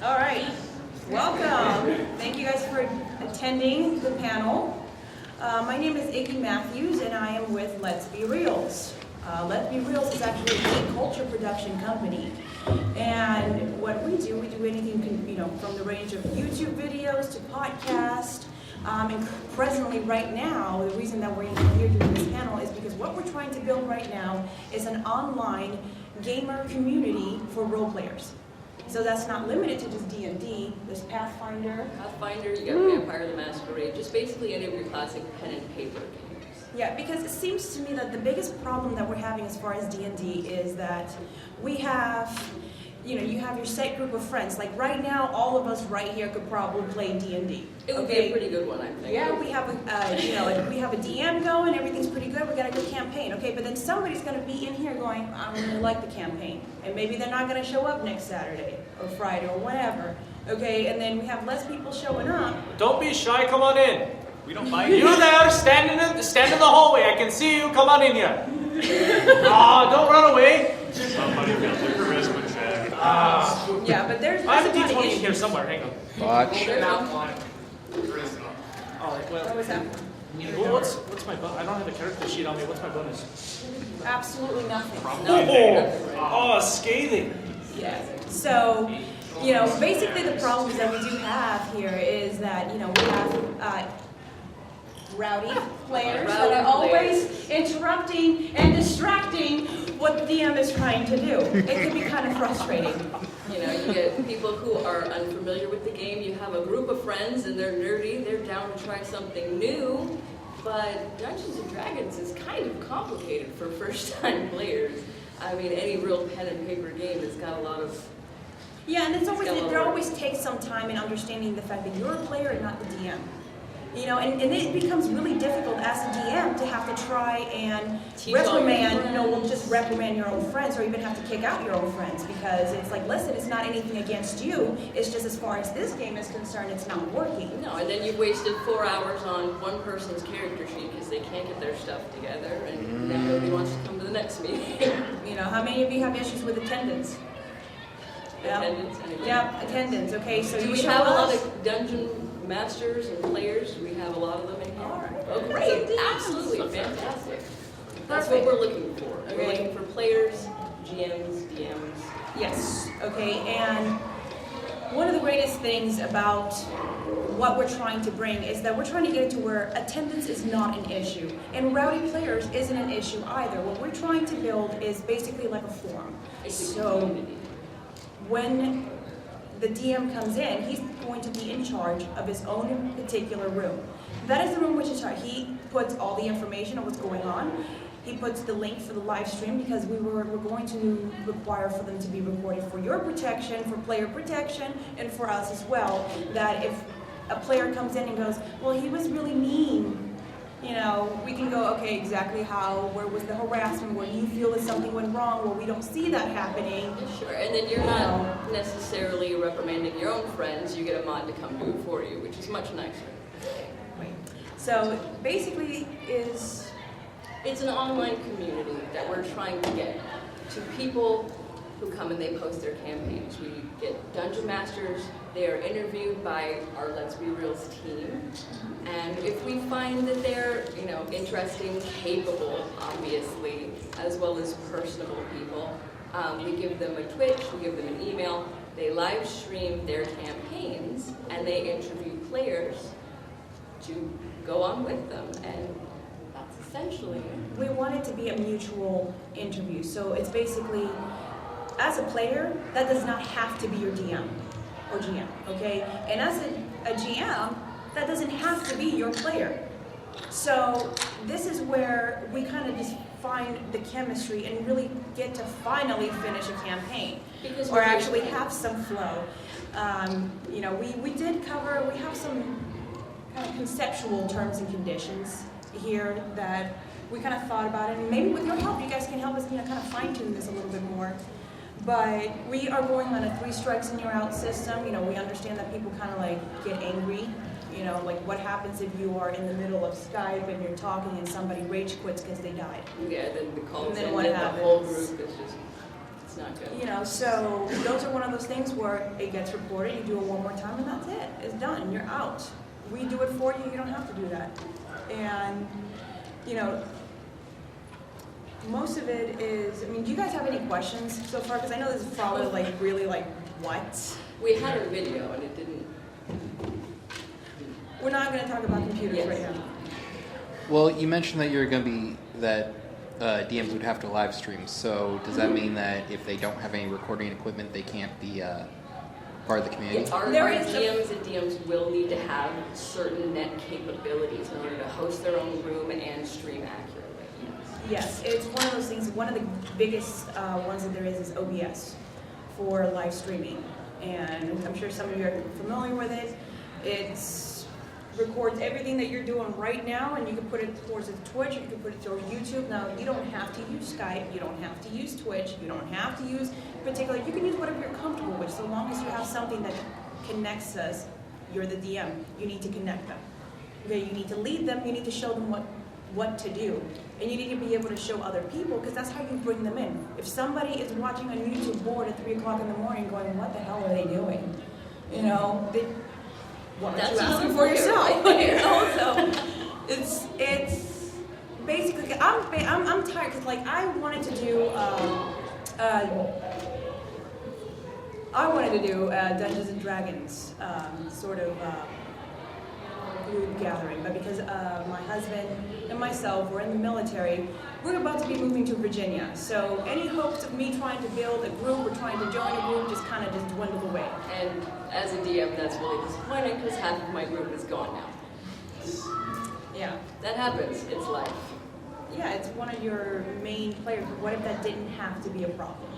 All right, welcome. Thank you guys for attending the panel. My name is Iggy Mathews, and I am with Be Reelz. Be Reelz is actually a culture production company, and what we do anything, from the range of YouTube videos to podcasts. And presently, right now, the reason that we're here doing this panel is because what we're trying to build right now is an online gamer community for role players. So that's not limited to just D&D. There's Pathfinder. You got Vampire the Masquerade, just basically any of your classic pen and paper games. Yeah, because it seems to me that the biggest problem that we're having as far as D&D is that we have, you have your set group of friends. Like right now, all of us right here could probably play D&D. It would be a pretty good one, I think. Yeah, we have we have a DM going, everything's pretty good, we got a good campaign, okay? But then somebody's gonna be in here going, I don't really like the campaign. And maybe they're not gonna show up next Saturday or Friday or whatever, okay? And then we have less people showing up. Don't be shy, come on in. We don't mind you there, stand in the hallway, I can see you, come on in here. Don't run away. Somebody got the charisma check. Yeah, but there's I have a a lot of D20 in issues. here somewhere, hang on. Watch. Charisma. What was that? Well, what's my bonus? I don't have a character sheet on me, what's my bonus? Absolutely nothing. Scathing. Yeah. So, basically the problems that we do have here is that, we have rowdy players that are always interrupting and distracting what the DM is trying to do. It can be kind of frustrating. You get people who are unfamiliar with the game. You have a group of friends and they're nerdy. They're down to try something new. But Dungeons & Dragons is kind of complicated for first-time players. I mean, any real pen and paper game has got a lot of... Yeah, and there always takes some time in understanding the fact that you're a player and not the DM. And it becomes really difficult as a DM to have to try and reprimand your own friends, or even have to kick out your own friends, because it's like, listen, it's not anything against you, it's just as far as this game is concerned, it's not working. No, and then you've wasted 4 hours on one person's character sheet because they can't get their stuff together, and then nobody wants to come to the next meeting. How many of you have issues with attendance? Attendance? Yeah, attendance, okay, so Do we have a lot of dungeon masters and players? We have a lot of them in here. All right. Oh, great. Absolutely. Fantastic. That's what we're looking for. Okay. We're looking for players, GMs, DMs. Yes, okay, and one of the greatest things about what we're trying to bring is that we're trying to get it to where attendance is not an issue, and rowdy players isn't an issue either. What we're trying to build is basically like a forum. So when the DM comes in, he's going to be in charge of his own particular room. That is the room which is charged. He puts all the information of what's going on. He puts the link for the live stream, because we're going to require for them to be recorded for your protection, for player protection, and for us as well. That if a player comes in and goes, well, he was really mean, we can go, okay, exactly where was the harassment, where you feel that something went wrong, where we don't see that happening. Sure, and then you're not necessarily reprimanding your own friends. You get a mod to come do it for you, which is much nicer. Right. So basically It's an online community that we're trying to get to people who come and they post their campaigns. We get dungeon masters. They are interviewed by our Be Reelz team. And if we find that they're, interesting, capable, obviously, as well as personable people, we give them a Twitch, we give them an email. They live stream their campaigns, and they interview players to go on with them. And that's essentially it. we want it to be a mutual interview. So it's basically, as a player, that does not have to be your DM or GM, okay? And as a GM, that doesn't have to be your player. So this is where we kind of just find the chemistry and really get to finally finish a campaign, or actually have some flow. We have some kind of conceptual terms and conditions here that we kind of thought about it, and maybe with your help, you guys can help us, kind of fine-tune this a little bit more. But we are going on a 3 strikes and you're out system. We understand that people kind of get angry. Like what happens if you are in the middle of Skype and you're talking and somebody rage quits because they died? Yeah, then the calls And then end what and happens? the whole group is just, it's not good. You know, so those are one of those things where it gets reported, you do it one more time, and that's it. It's done. You're out. We do it for you. You don't have to do that. And, you know, most of it is, I mean, do you guys have any questions so far? Because I know this is probably like really like, what? We had a video and it didn't. We're not going to talk about computers right now. Well, you mentioned that you're going to be, that DMs would have to live stream. So does that mean that if they don't have any recording equipment, they can't be part of the community? Yeah, our GMs and DMs will need to have certain net capabilities in order to host their own room and stream accurately. Yes, it's one of those things. One of the biggest ones that there is OBS for live streaming. And I'm sure some of you are familiar with it. It's records everything that you're doing right now, and you can put it towards Twitch, you can put it towards YouTube. Now, you don't have to use Skype, you don't have to use Twitch, you don't have to use particular, you can use whatever you're comfortable with, so long as you have something that connects us. You're the DM, you need to connect them. Okay, you need to lead them, you need to show them what to do. And you need to be able to show other people, because that's how you bring them in. If somebody is watching on YouTube board at 3 o'clock in the morning going, what the hell are they doing? You know, why don't you ask them for yourself? You know, so it's basically I'm tired because like I wanted to do Dungeons and Dragons sort of group gathering, but because my husband and myself were in the military, we're about to be moving to Virginia. So any hopes of me trying to build a group or trying to join a group just kind of just dwindled away. And as a DM, that's really disappointing because half of my group is gone now. Yeah. That happens. It's life. Yeah, it's one of your main players. But what if that didn't have to be a problem?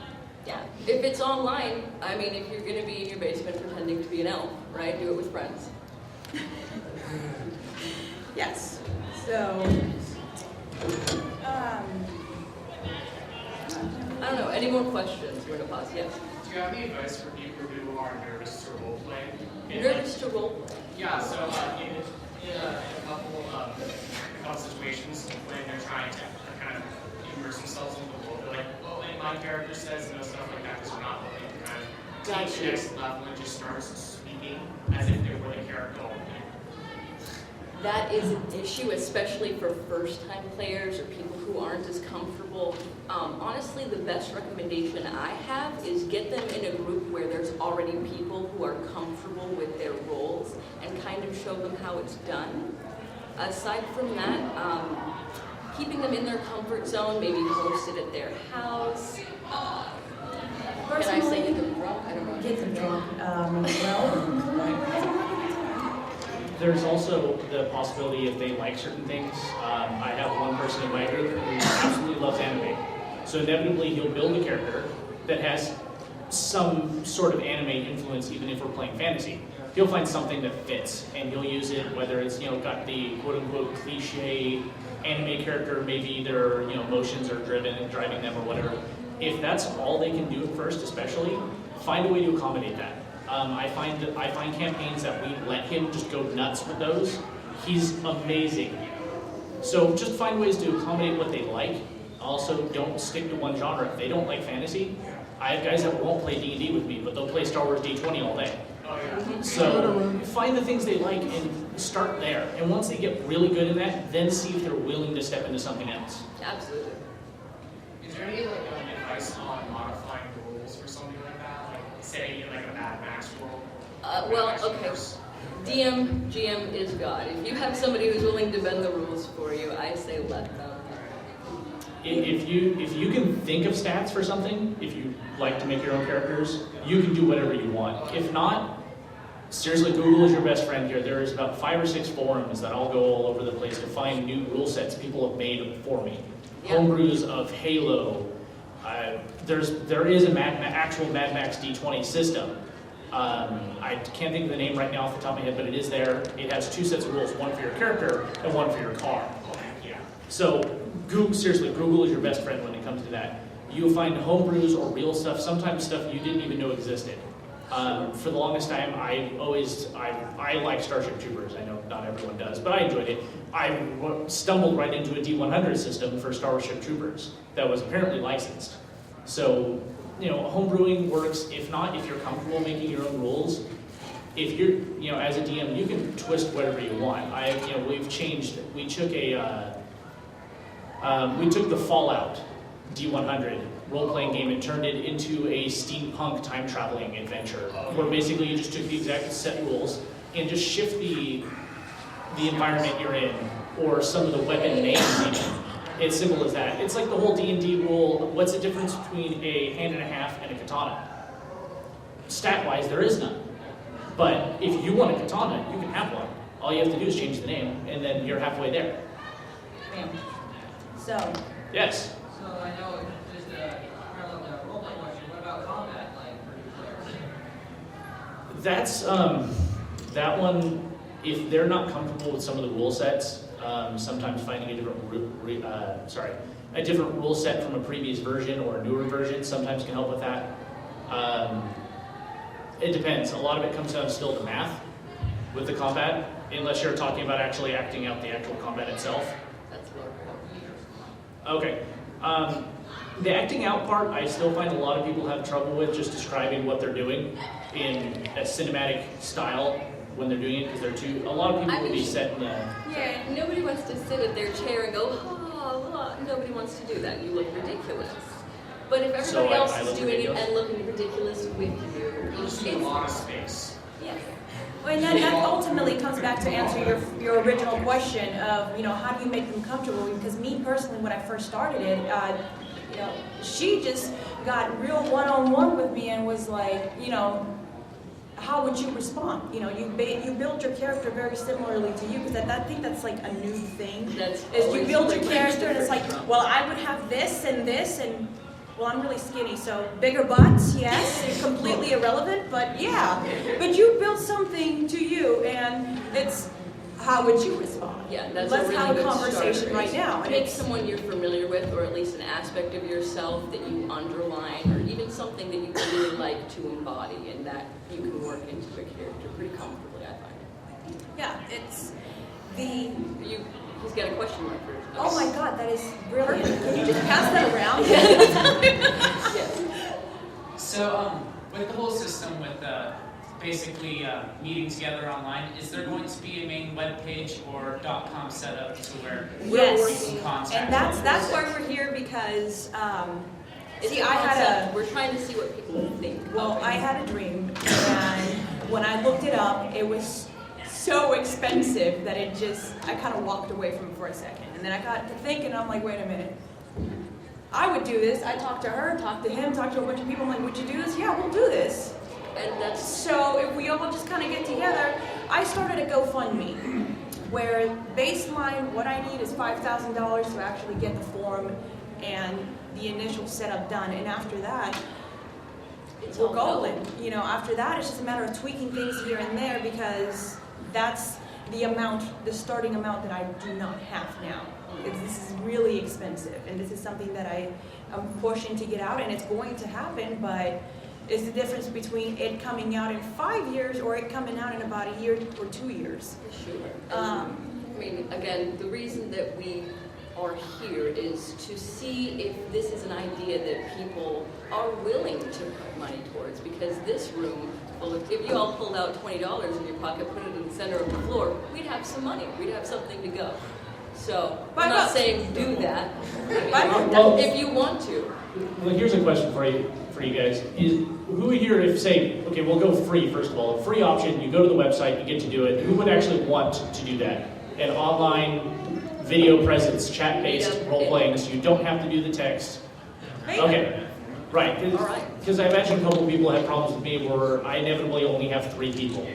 Yeah. If it's online, I mean, if you're going to be in your basement pretending to be an elf, right? Do it with friends. Yes. So, I don't know. Any more questions? We're going to pause. Yes. Do you have any advice for people who are nervous to roleplay? Nervous to roleplay? Yeah, so in a couple situations when they're trying to kind of immerse themselves into the world, they're like, oh, and my character says no stuff like that because we're not willing to kind of take the next level and just starts speaking as if they were the character already. That is an issue, especially for first-time players or people who aren't as comfortable. Honestly, the best recommendation I have is get them in a group where there's already people who are comfortable with their roles and kind of show them how it's done. Aside from that, keeping them in their comfort zone, maybe host it at their house. Can I say get them drunk? I don't know. Get them drunk. There's also the possibility if they like certain things. I have one person in my group who absolutely loves anime. So inevitably he'll build a character that has some sort of anime influence, even if we're playing fantasy. He'll find something that fits and he'll use it, whether it's, got the quote-unquote cliche anime character, maybe their, emotions are driven and driving them or whatever. If that's all they can do at first, especially, find a way to accommodate that. I find campaigns that we let him just go nuts with those. He's amazing. So just find ways to accommodate what they like. Also, don't stick to one genre. If they don't like fantasy, I have guys that won't play D&D with me, but they'll play Star Wars D20 all day. So find the things they like and start there. And once they get really good in that, then see if they're willing to step into something else. Absolutely. Is there any advice on modifying the rules for something like that? Like say in like a Mad Max world? Okay. DM, GM is God. If you have somebody who's willing to bend the rules for you, I say let them. If you can think of stats for something, if you like to make your own characters, you can do whatever you want. If not, seriously, Google is your best friend here. There's about 5 or 6 forums that all go all over the place to find new rule sets people have made for me. Yeah. Homebrews of Halo. There is an actual Mad Max D20 system. I can't think of the name right now off the top of my head, but it is there. It has 2 sets of rules, one for your character and one for your car. So, Google is your best friend when it comes to that. You'll find homebrews or real stuff, sometimes stuff you didn't even know existed. For the longest time, I like Starship Troopers. I know not everyone does, but I enjoyed it. I stumbled right into a D100 system for Starship Troopers that was apparently licensed. So homebrewing works. If not, if you're comfortable making your own rules, if you're, as a DM, you can twist whatever you want. We've changed. We took the Fallout D100 role-playing game and turned it into a steampunk time-traveling adventure, where basically you just took the exact set rules and just shift the environment you're in, or some of the weapon names even. It's simple as that. It's like the whole D&D rule. What's the difference between a hand and a half and a katana? Stat-wise, there is none. But if you want a katana, you can have one. All you have to do is change the name, and then you're halfway there. So. Yes. So I know just a parallel role-play question. What about combat, for new players? That's that one. If they're not comfortable with some of the rule sets, sometimes finding a different rule set from a previous version or a newer version sometimes can help with that. It depends. A lot of it comes down still to math with the combat, unless you're talking about actually acting out the actual combat itself. That's what Okay. The acting out part, I still find a lot of people have trouble with just describing what they're doing in a cinematic style when they're doing it, because a lot of people would be set in the... Yeah, nobody wants to sit at their chair and go, oh, nobody wants to do that. You look ridiculous. But if everybody else is doing ridiculous? It and looking ridiculous with you, Just need a lot of space. Yeah. Well, and that ultimately comes back to answer your original question of, how do you make them comfortable? Because me personally, when I first started it, she just got real one-on-one with me and was like, how would you respond? You build your character very similarly to you, because I think that's like a new thing. Is you build your character and it's like, well, I would have this, and well, I'm really skinny, so bigger butts, yes, it's completely irrelevant, but yeah. But you build something to you, and it's, how would you respond? Yeah, that's Let's a really have a good conversation starter. right now. Pick someone you're familiar with, or at least an aspect of yourself that you underline, or even something that you really like to embody, and that you can work into a character pretty comfortably, I find. Yeah, it's the... He's got a question mark for us. Oh my God, that is brilliant. Can you just pass that around? Yes. So, with the whole system, with basically meeting together online, is there going to be a main web page or .com setup to where Yes, we can contact? and that's why we're here, because It's see, a I had concept. a... We're trying to see what people think. Well, I had a dream, and when I looked it up, it was so expensive that I kind of walked away from it for a second. And then I got to thinking, I'm like, wait a minute. I would do this. I talked to her, talked to him, talked to a bunch of people. I'm like, would you do this? Yeah, we'll do this. And that's So if we all just kind of get together, I started a GoFundMe, where baseline, what I need is $5,000 to actually get the form and the initial setup done. And after that, we're golden. After that, it's just a matter of tweaking things here and there, because that's the starting amount that I do not have now. This is really expensive, and this is something that I am pushing to get out, and it's going to happen, but it's the difference between it coming out in 5 years or it coming out in about a year or 2 years. Sure. Again, the reason that we are here is to see if this is an idea that people are willing to put money towards, because this room, well, if you all pulled out $20 in your pocket, put it in the center of the floor, we'd have some money. We'd have something to go. So, I'm not saying do that. If you want to. Well, here's a question for you guys. Who here, if say, okay, we'll go free first of all. A free option, you go to the website, you get to do it. Who would actually want to do that? An online video presence, chat-based role-playing, so you don't have to do the text. Okay, right. Because I imagine a couple people have problems with me where I inevitably only have 3 people.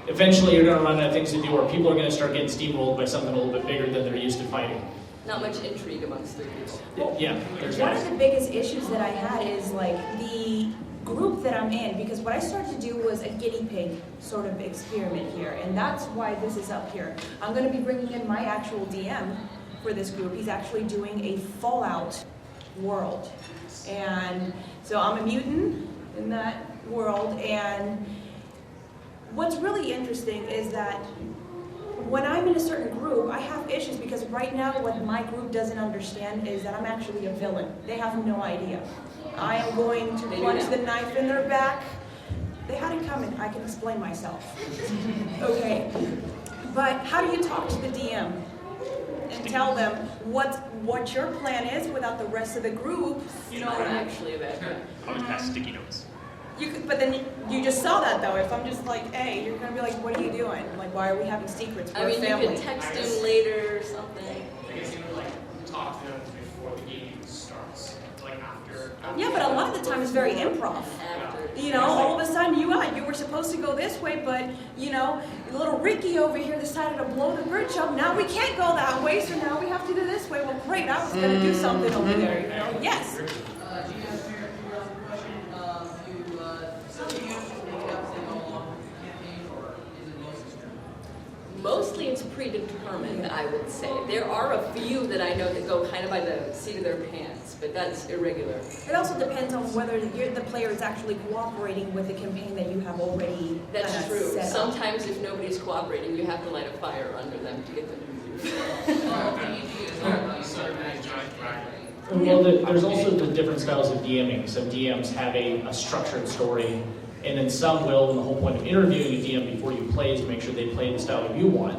Eventually you're going to run out of things to do, or people are going to start getting steamrolled by something a little bit bigger than they're used to fighting. Not much intrigue amongst 3 people. Yeah, there's One that. of the biggest issues that I had is the group that I'm in, because what I started to do was a guinea pig sort of experiment here, and that's why this is up here. I'm going to be bringing in my actual DM for this group. He's actually doing a Fallout world, and so I'm a mutant in that world, and what's really interesting is that when I'm in a certain group, I have issues, because right now what my group doesn't understand is that I'm actually a villain. They have no idea. I am going to They do plunge now. the knife in their back. They had it coming. I can explain myself. Okay. But how do you talk to the DM and tell them what your plan is without the rest of the group? You know, actually a bad guy. Always pass sticky notes. You could, but then you just saw that though. If I'm just like, hey, you're gonna be like, what are you doing? Like, why are we having secrets? We're I mean, family. you could text him later or something. I guess you would like talk to them before the game starts, like after. Yeah, but a lot of the time it's very improv. After. You know, all of a sudden you were supposed to go this way, but you know, little Ricky over here decided to blow the bridge up. Now we can't go that way, so now we have to do this way. Well, great, I was gonna do something over there. You know, yes. GM, here, question. Some GMs make up they go along with the campaign, or is it mostly scripted? Mostly it's predetermined, I would say. There are a few that I know that go kind of by the seat of their pants, but that's irregular. It also depends on whether the player is actually cooperating with the campaign that you have already That's kinda true. set up. Sometimes if nobody's cooperating, you have to light a fire under them to get them to move. Well, there's also the different styles of DMing. Some DMs have a structured story, and then some will, and the whole point of interviewing a DM before you play is to make sure they play the style you want.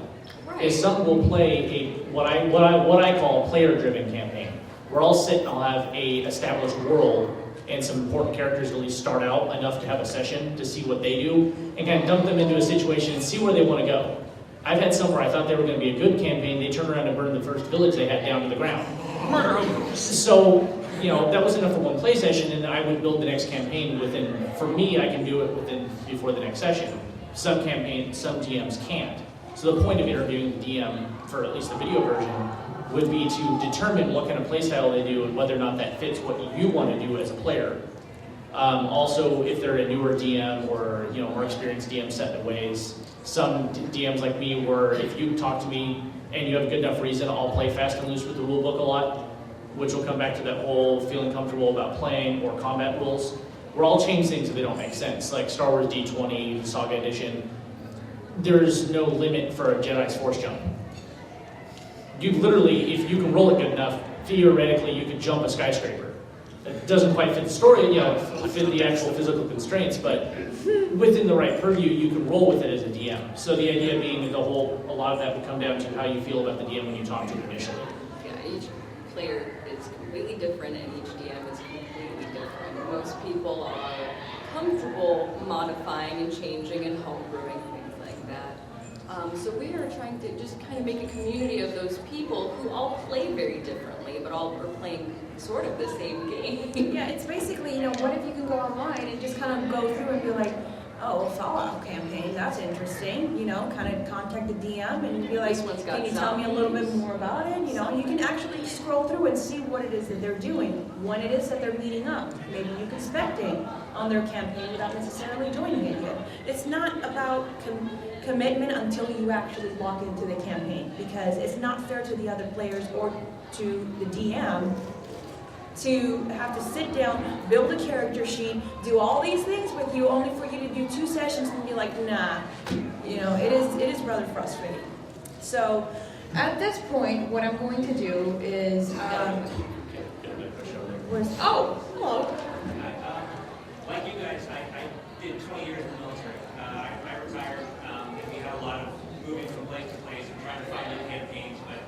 Is some will play what I call a player-driven campaign, where I'll sit and I'll have a established world and some important characters at least start out enough to have a session to see what they do, and kind of dump them into a situation and see where they want to go. I've had some where I thought they were going to be a good campaign, they turned around and burned the first village they had down to the ground. Murder! So, you know, that was enough for one play session, and I would build the next campaign within, for me, I can do it before the next session. Some DMs can't. So the point of interviewing the DM, for at least the video version, would be to determine what kind of play style they do and whether or not that fits what you want to do as a player. Also, if they're a newer DM or more experienced DM set in ways, some DMs like me where if you talk to me and you have a good enough reason, I'll play fast and loose with the rule book a lot, which will come back to that whole feeling comfortable about playing or combat rules, where I'll change things if they don't make sense. Like Star Wars D20 Saga Edition, there's no limit for a Jedi's Force jump. You literally, if you can roll it good enough, theoretically you could jump a skyscraper. It doesn't quite fit the story, fit the actual physical constraints, but within the right purview, you can roll with it as a DM. So the idea being that a lot of that would come down to how you feel about the DM when you talk to them initially. Yeah, each player is completely different and each DM is completely different. Most people are comfortable modifying and changing and homebrewing, things like that. So we are trying to just kind of make a community of those people who all play very differently, but all are playing sort of the same game. Yeah, it's basically, what if you can go online and just kind of go through and be like, oh, a Fallout campaign, that's interesting, kind of contact the DM and be like, This one's got can you tell me a little bit zombies. more about it? You can actually scroll through and see what it is that they're doing, when it is that they're meeting up. Maybe you can spectate on their campaign without necessarily joining it yet. It's not about commitment until you actually log into the campaign, because it's not fair to the other players or to the DM to have to sit down, build a character sheet, do all these things with you, only for you to do 2 sessions and be like, nah. It is rather frustrating. So, at this point, what I'm going to do is, hello. Like you guys, I did 20 years in the military. I retired, and we had a lot of moving from place to place and trying to find new campaigns, but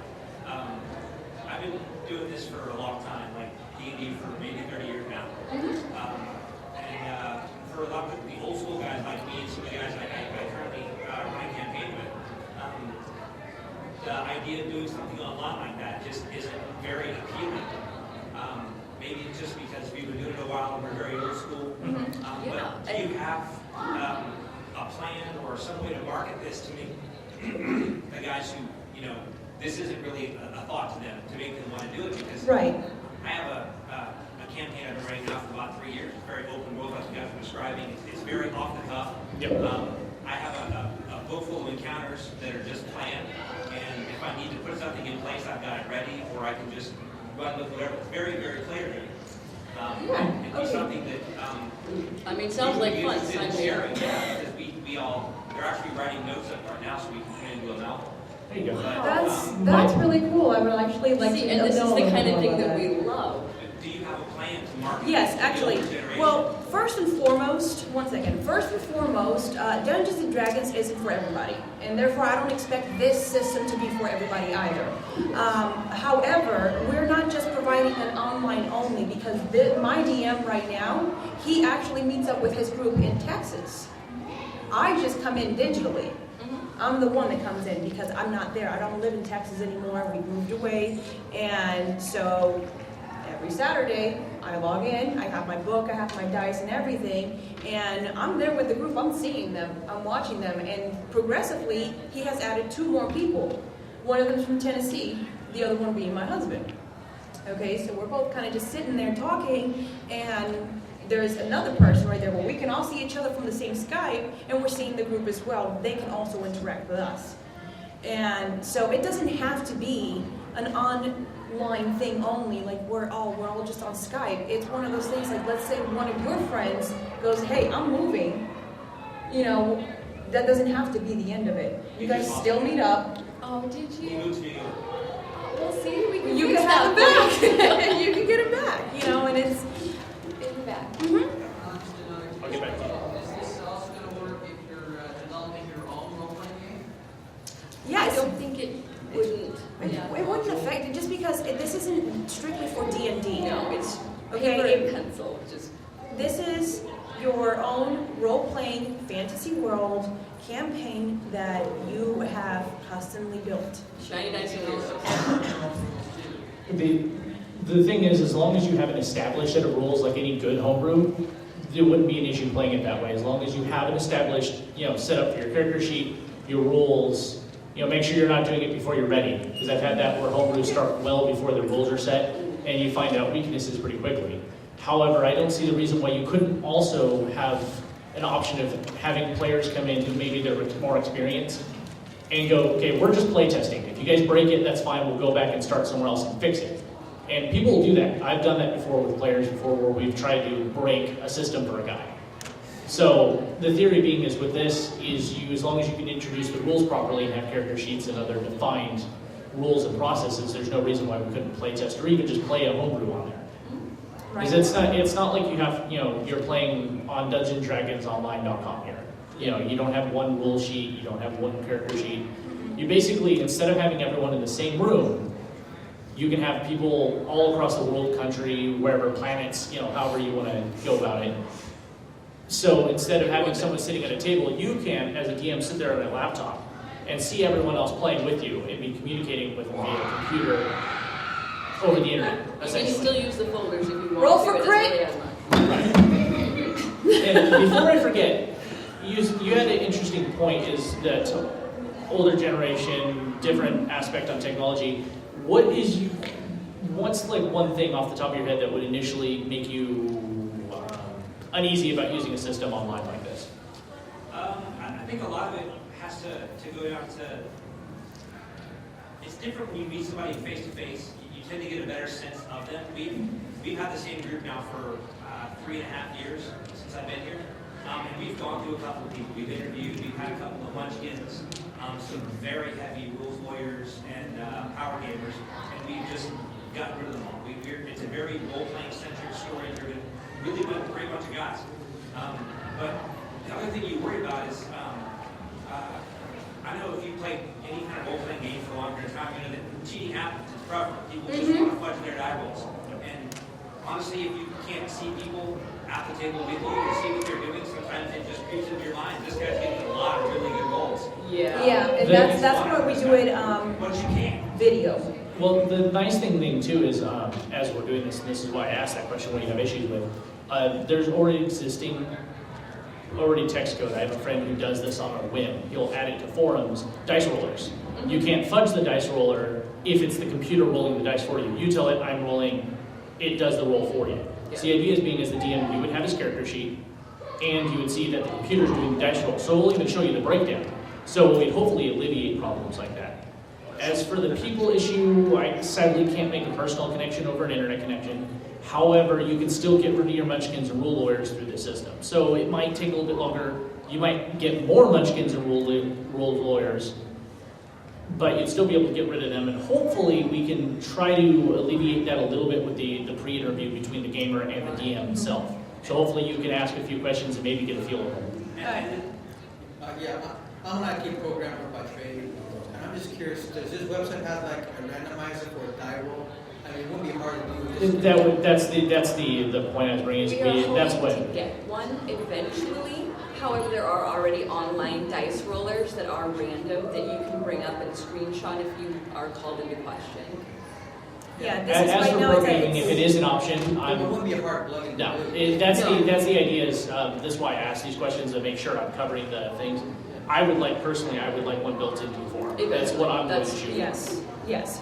I've been doing this for a long time, like D&D for maybe 30 years now. And for a lot of the old school guys like me and some of the guys I currently run a campaign with, the idea of doing something online like that just isn't very appealing. Maybe it's just because we've been doing it a while and we're very old school. But do you have a plan or some way to market this to make the guys who, this isn't really a thought to them, to make them want to do it? Because Right. I have a campaign I've been writing now for about 3 years. It's very open world, like you guys were describing. It's very off the cuff. Yep. I have a book full of encounters that are just planned, and if I need to put something in place, I've got it ready, or I can just run with whatever. It's very, very player-driven. It'd be something that Sounds like fun. I'm sharing, because they're actually writing notes up right now, so we can turn it into a novel. There you go. That's really cool. I would actually like See, to and know this is a the little kind of more thing about that we love. do you have a plan to market? Yes, the actually. older generation? Well, first and foremost, Dungeons and Dragons isn't for everybody, and therefore I don't expect this system to be for everybody either. However, we're not just providing an online only, because my DM right now, he actually meets up with his group in Texas. I just come in digitally. I'm the one that comes in because I'm not there. I don't live in Texas anymore. We moved away, and so every Saturday, I log in, I have my book, I have my dice and everything, and I'm there with the group, I'm seeing them, I'm watching them, and progressively, he has added 2 more people. One of them's from Tennessee, the other one being my husband. Okay, so we're both kind of just sitting there talking, and there's another person right there. Well, we can all see each other from the same Skype, and we're seeing the group as well. They can also interact with us. And so it doesn't have to be an online thing only, like we're all just on Skype. It's one of those things, like let's say one of your friends goes, hey, I'm moving. You know, that doesn't have to be the end of it. You guys still meet up. Oh, did He you? moved to New York. Well, see, we can You fix can have that it back. You can get it back, you know, and it's... in the back. Just another I'll get back to you. Is this also going to work if you're developing your own role-playing game? Yes. I don't think it wouldn't. It wouldn't affect it, just because this isn't strictly for D&D. No, it's Okay, paper it- and pencil. Just This is your own role-playing fantasy world campaign that you have customly built. shiny dice and Also, rules. The thing is, as long as you have an established set of rules, like any good homebrew, there wouldn't be an issue playing it that way. As long as you have an established, set up for your character sheet, your rules, make sure you're not doing it before you're ready. Because I've had that where homebrews start well before the rules are set, and you find out weaknesses pretty quickly. However, I don't see the reason why you couldn't also have an option of having players come in who maybe they're more experienced and go, okay, we're just playtesting. If you guys break it, that's fine. We'll go back and start somewhere else and fix it. And people will do that. I've done that before with players before, where we've tried to break a system for a guy. So the theory being is with this is as long as you can introduce the rules properly and have character sheets and other defined rules and processes, there's no reason why we couldn't play test or even just play a homebrew on there. Because it's not like you have, you're playing on DungeonsDragonsOnline.com here. You don't have one rule sheet, you don't have one character sheet. You basically, instead of having everyone in the same room, you can have people all across the world, country, wherever, planets, however you want to go about it. So instead of having someone sitting at a table, you can, as a DM, sit there on a laptop and see everyone else playing with you and be communicating with them via a computer over the internet, You can essentially. still use the folders if you want Roll to. for It crit. doesn't really add much. And before I forget, you had an interesting point, is that older generation, different aspect on technology. What's like one thing off the top of your head that would initially make you uneasy about using a system online like this? I think a lot of it has to go down to, it's different when you meet somebody face to face. You tend to get a better sense of them. We've had the same group now for 3.5 years since I've been here. And we've gone through a couple of people. We've interviewed, we've had a couple of munchkins, some very heavy rules lawyers and power gamers, and we've just gotten rid of them all. It's a very role-playing centric, story-driven, really great bunch of guys. But the other thing you worry about is, I know if you play any kind of role-playing game for a long period of time, that cheating happens. It's prevalent. People just want to fudge their die rolls. And honestly, if you can't see people at the table with you and see what they're doing, sometimes it just creeps into your mind. This guy's getting a lot of really good rolls. Yeah, and that's where we do it But you can't. video. Well, the nice thing too is, as we're doing this, and this is why I asked that question, what do you have issues with? There's already text code. I have a friend who does this on a whim. He'll add it to forums, dice rollers. You can't fudge the dice roller if it's the computer rolling the dice for you. You tell it, I'm rolling, it does the roll for you. Yeah. So the idea is being, as the DM, you would have his character sheet, and you would see that the computer's doing the dice roll. So it'll even show you the breakdown. So it would hopefully alleviate problems like that. As for the people issue, I sadly can't make a personal connection over an internet connection. However, you can still get rid of your munchkins and rule lawyers through this system. So it might take a little bit longer. You might get more munchkins and rule lawyers, but you'd still be able to get rid of them, and hopefully we can try to alleviate that a little bit with the pre-interview between the gamer and the DM himself. So hopefully you can ask a few questions and maybe get a feel of them. I'm an IT programmer by trade, and I'm just curious, does this website have like a randomizer for a die roll? I mean, it wouldn't be hard to do. That's the point I was bringing. We are That's hoping what. to get one eventually. However, there are already online dice rollers that are random that you can bring up and screenshot if you are called into question. Yeah, this is As right for now. programming, if it is an option, It wouldn't be a hard plugin no. to do. That's the idea. Is this is why I ask these questions to make sure I'm covering the things. I would like one built into the form. That's what I'm going to shoot. Yes, yes.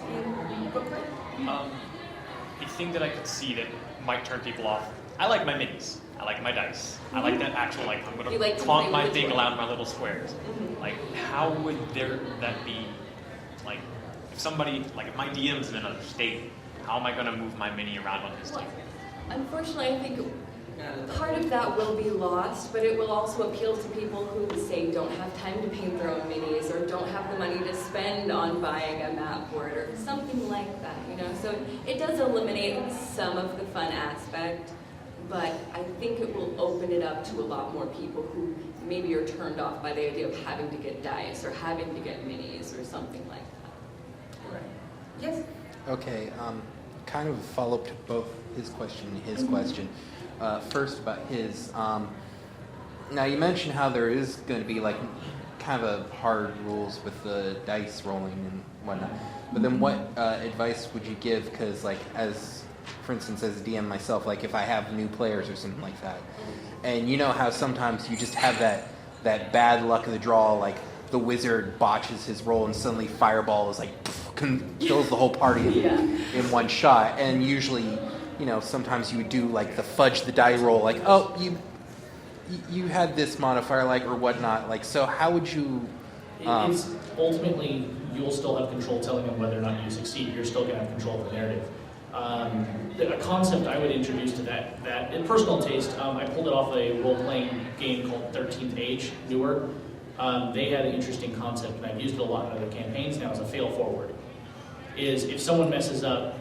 A thing that I could see that might turn people off. I like my minis. I like my dice. I like that actual, like, I'm going You like to to clonk play my with the thing toy. around my little squares. Like, how would that be, like, if somebody, like, if my DM's in another state, how am I going to move my mini around on his team? Unfortunately, I think part of that will be lost, but it will also appeal to people who, say, don't have time to paint their own minis or don't have the money to spend on buying a map board or something like that, you know? So it does eliminate some of the fun aspect, but I think it will open it up to a lot more people who maybe are turned off by the idea of having to get dice or having to get minis or something like that. Yes. Okay, kind of a follow-up to both his question and his question. First about his, now you mentioned how there is going to be like kind of hard rules with the dice rolling and whatnot, but then what advice would you give? Because like for instance, as a DM myself, like if I have new players or something like that, and you know how sometimes you just have that bad luck of the draw, like the wizard botches his roll and suddenly fireball is like kills the whole party in one shot, and usually, you know, sometimes you would do like the fudge the die roll, like, oh, you had this modifier, like, or whatnot, like, so how would you? It's ultimately you'll still have control telling them whether or not you succeed. You're still going to have control of the narrative. A concept I would introduce to that in personal taste, I pulled it off a role-playing game called 13th Age, newer. They had an interesting concept, and I've used it a lot in other campaigns now as a fail-forward. Is if someone messes up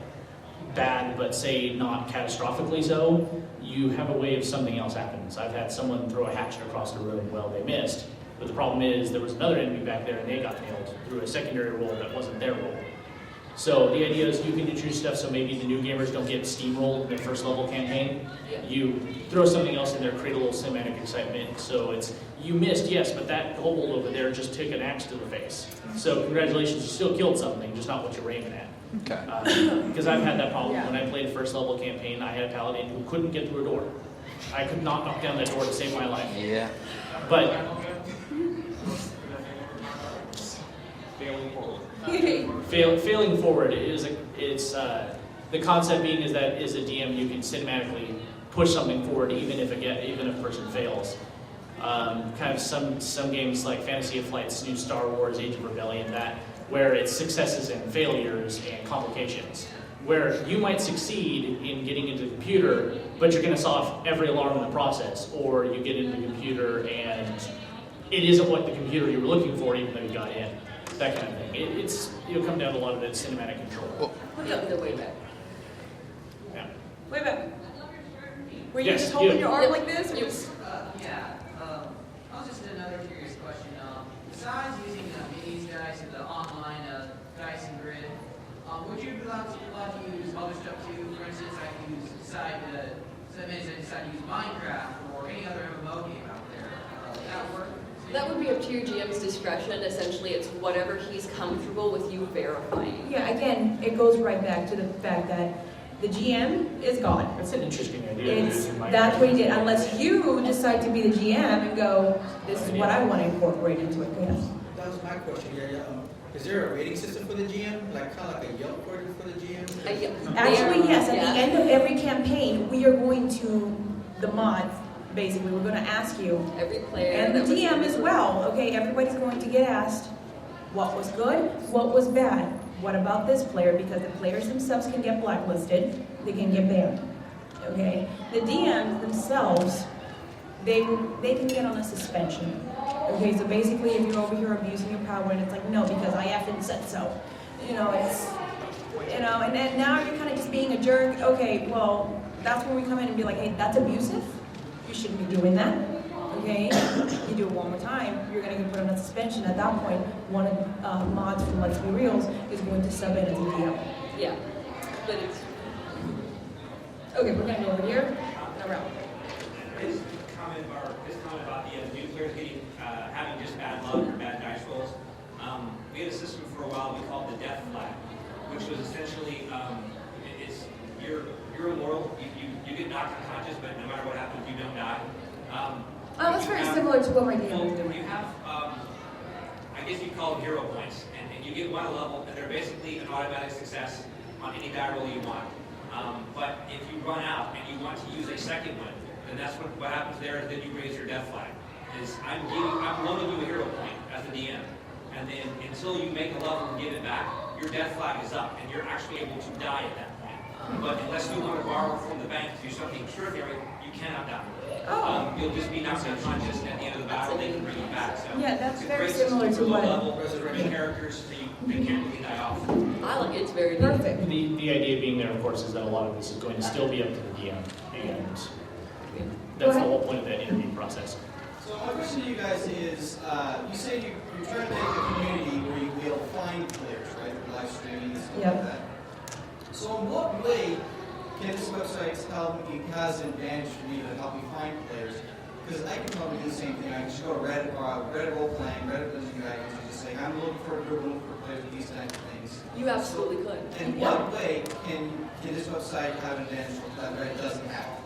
bad, but say not catastrophically so, you have a way of something else happens. I've had someone throw a hatchet across the room, well, they missed, but the problem is there was another enemy back there and they got nailed through a secondary roll that wasn't their roll. So the idea is you can introduce stuff so maybe the new gamers don't get steamrolled in their first level campaign. You throw something else in there, create a little cinematic excitement. So it's, you missed, yes, but that kobold over there just took an axe to the face. So congratulations, you still killed something, just not what you're aiming at. Okay. Because I've had that problem when I played first level campaign. I had a paladin who couldn't get through a door. I could not knock down that door to save my life. Yeah. But failing forward is the concept being is that as a DM you can cinematically push something forward even if a person fails. Kind of some games like Fantasy of Flight's new Star Wars Age of Rebellion, that where it's successes and failures and complications, where you might succeed in getting into the computer, but you're going to set off every alarm in the process, or you get into the computer and it isn't what the computer you were looking for even though you got in. That kind of thing. It'll come down to a lot of that cinematic control. Put it in the way back. Yeah. Wait a minute. Were you Yes, just holding you. your arm like this? Or You. just- I was just another curious question. Besides using minis dice and the online dice and grid, would you be allowed to use other stuff too? For instance, I could decide to use Minecraft or any other MMO game out there. Would that work? That would be up to your GM's discretion. Essentially, it's whatever he's comfortable with you verifying. Yeah, again, it goes right back to the fact that the GM is God. That's an interesting idea. That's what he did, unless you decide to be the GM and go, this is what I want to incorporate into it. Yes. That was my question. Is there a rating system for the GM, like kind of like a Yelp rating for the GM? Actually, yes, at Yeah. the end of every campaign, we are going to, the mods, basically, we're going to ask you, Every player. and the that was- DM as well, okay, everybody's going to get asked, what was good, what was bad, what about this player, because the players themselves can get blacklisted, they can get banned, okay? The DMs themselves, they can get on a suspension, Okay, so basically if you're over here abusing your power and it's like, no, because I effing said so. And then now you're kind of just being a jerk. Okay, well, that's when we come in and be like, hey, that's abusive. You shouldn't be doing that. Okay, you do it one more time, you're going to get put on a suspension. At that point, one of mods from Let's Be Reelz is going to sub in as a DM. Yeah, but it's Okay, we're going to go over here and around. His comment about the new players having just bad luck or bad dice rolls. We had a system for a while we called the death flag, which was essentially you're immortal. You get knocked unconscious, but no matter what happens, you don't die. That's very similar to what my DM is doing. You have, I guess you call them hero points, and you get one a level, and they're basically an automatic success on any die roll you want. But if you run out and you want to use a second one, then that's what happens there is then you raise your death flag. I'm loaning you a hero point as a DM, and then until you make a level and give it back, your death flag is up, and you're actually able to die at that point. But unless you want to borrow from the bank to do something extraordinary, you cannot die. You'll just be knocked unconscious at the end of the battle. They can bring you back. So Yeah, that's it's a very great similar system to for what. low-level characters, so they can't really die off. I like it. It's very neat. Perfect. The idea being there, of course, is that a lot of this is going to still be up to the DM, and Go that's the ahead. whole point of that interview process. So my question to you guys is, you say you're trying to make a community where you will find players, right? Through live streaming and stuff Yep. like that. So in what way can this website help? It has an advantage for me to help me find players. Because I can probably do the same thing. I can just go to Reddit or Reddit role playing, Reddit Dungeons and Dragons, and just say, I'm looking for a group, I'm looking for players with these kinds of things. You absolutely could. In what way can this website have an advantage that Reddit doesn't have?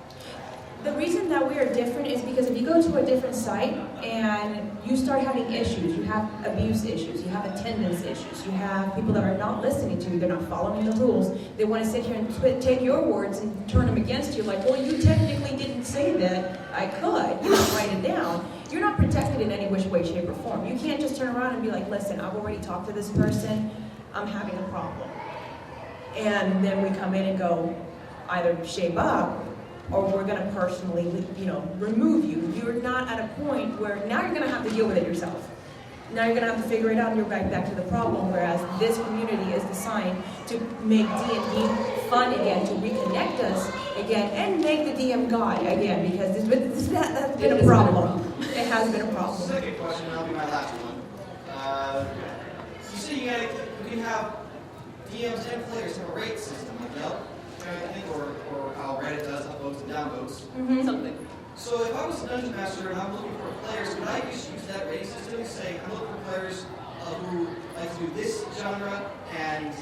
The reason that we are different is because if you go to a different site and you start having issues, you have abuse issues, you have attendance issues, you have people that are not listening to you, they're not following the rules, they want to sit here and take your words and turn them against you, like, well, you technically didn't say that, I could, you didn't write it down. You're not protected in any which way, shape, or form. You can't just turn around and be like, listen, I've already talked to this person, I'm having a problem. And then we come in and go, either shape up, or we're going to personally, remove you. You're not at a point where now you're going to have to deal with it yourself. Now you're going to have to figure it out and you're back to the problem, whereas this community is designed to make D&D fun again, to reconnect us again, and make the DM God again, because that's been a problem. It has been a problem. Second question, and that'll be my last one. You say you can have DMs and players have a rate system, like Yelp, or how Reddit does upvotes and downvotes. Something. So if I was a dungeon master and I'm looking for players, could I just use that rating system and say, I'm looking for players who like to do this genre and